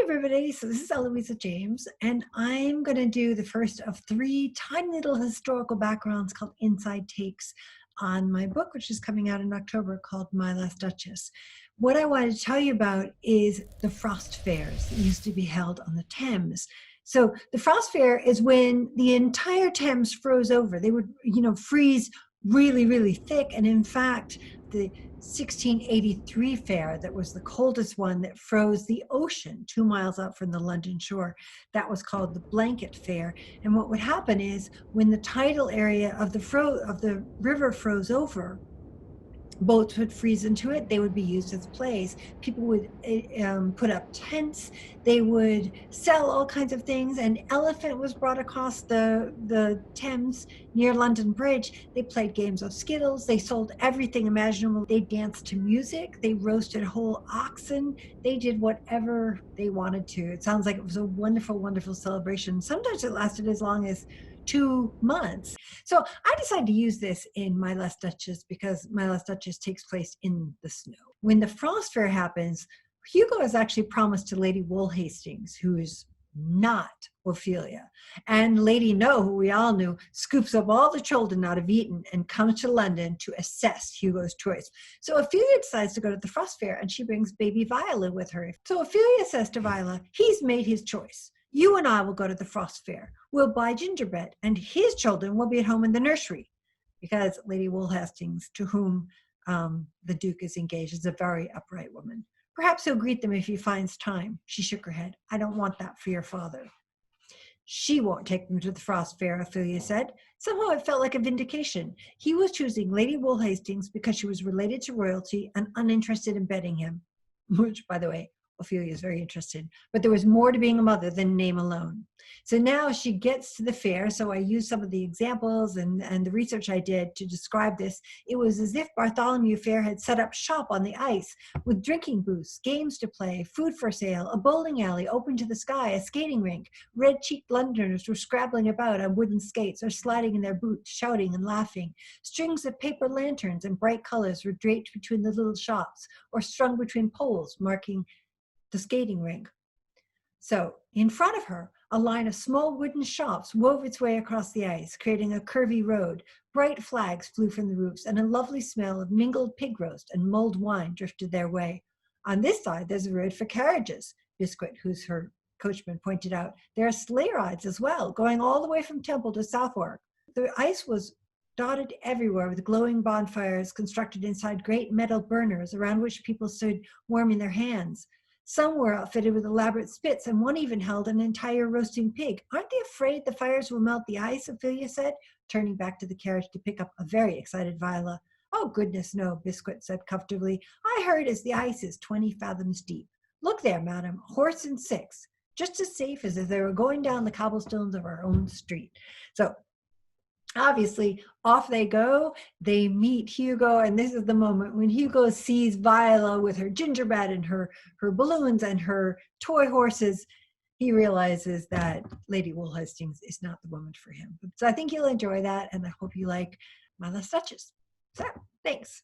everybody, so this is Eloisa James, and I'm going to do the first of 3 tiny little historical backgrounds called Inside Takes on my book, which is coming out in October, called My Last Duchess. What I wanted to tell you about is the frost fairs that used to be held on the Thames. So the frost fair is when the entire Thames froze over. They would, freeze really, really thick, and in fact, the 1683 fair, that was the coldest one, that froze the ocean 2 miles out from the London shore. That was called the blanket fair. And what would happen is when the tidal area of the river froze over, boats would freeze into it. They would be used as plays. People would put up tents. They would sell all kinds of things. An elephant was brought across the Thames near London Bridge. They played games of skittles. They sold everything imaginable. They danced to music. They roasted whole oxen. They did whatever they wanted to. It sounds like it was a wonderful, wonderful celebration. Sometimes it lasted as long as 2 months. So I decided to use this in My Last Duchess because My Last Duchess takes place in the snow. When the frost fair happens, Hugo is actually promised to Lady Woolhastings, who is not Ophelia. And Lady No, who we all knew, scoops up all the children out of Eton and comes to London to assess Hugo's choice. So Ophelia decides to go to the frost fair, and she brings baby Viola with her. So Ophelia says to Viola, he's made his choice. You and I will go to the frost fair. We'll buy gingerbread, and his children will be at home in the nursery, because Lady Woolhastings, to whom the Duke is engaged, is a very upright woman. Perhaps he'll greet them if he finds time. She shook her head. I don't want that for your father. She won't take them to the frost fair, Ophelia said. Somehow it felt like a vindication. He was choosing Lady Woolhastings because she was related to royalty and uninterested in betting him, which, by the way, Ophelia is very interested, but there was more to being a mother than name alone. So now she gets to the fair. So I used some of the examples and the research I did to describe this. It was as if Bartholomew Fair had set up shop on the ice with drinking booths, games to play, food for sale, a bowling alley open to the sky, a skating rink. Red-cheeked Londoners were scrabbling about on wooden skates or sliding in their boots, shouting and laughing. Strings of paper lanterns in bright colors were draped between the little shops or strung between poles, marking the skating rink. So in front of her, a line of small wooden shops wove its way across the ice, creating a curvy road. Bright flags flew from the roofs, and a lovely smell of mingled pig roast and mulled wine drifted their way. On this side, there's a road for carriages, Biscuit, who's her coachman, pointed out. There are sleigh rides as well, going all the way from Temple to Southwark. The ice was dotted everywhere with glowing bonfires constructed inside great metal burners around which people stood warming their hands. Some were outfitted with elaborate spits, and one even held an entire roasting pig. Aren't they afraid the fires will melt the ice? Ophelia said, turning back to the carriage to pick up a very excited Viola. Oh, goodness, no, Biscuit said comfortably. I heard as the ice is 20 fathoms deep. Look there, madam, a horse and 6, just as safe as if they were going down the cobblestones of our own street. So obviously, off they go. They meet Hugo, and this is the moment when Hugo sees Viola with her gingerbread and her balloons and her toy horses. He realizes that Lady Woolhastings is not the woman for him. So I think you'll enjoy that, and I hope you like My Last Duchess. So, thanks.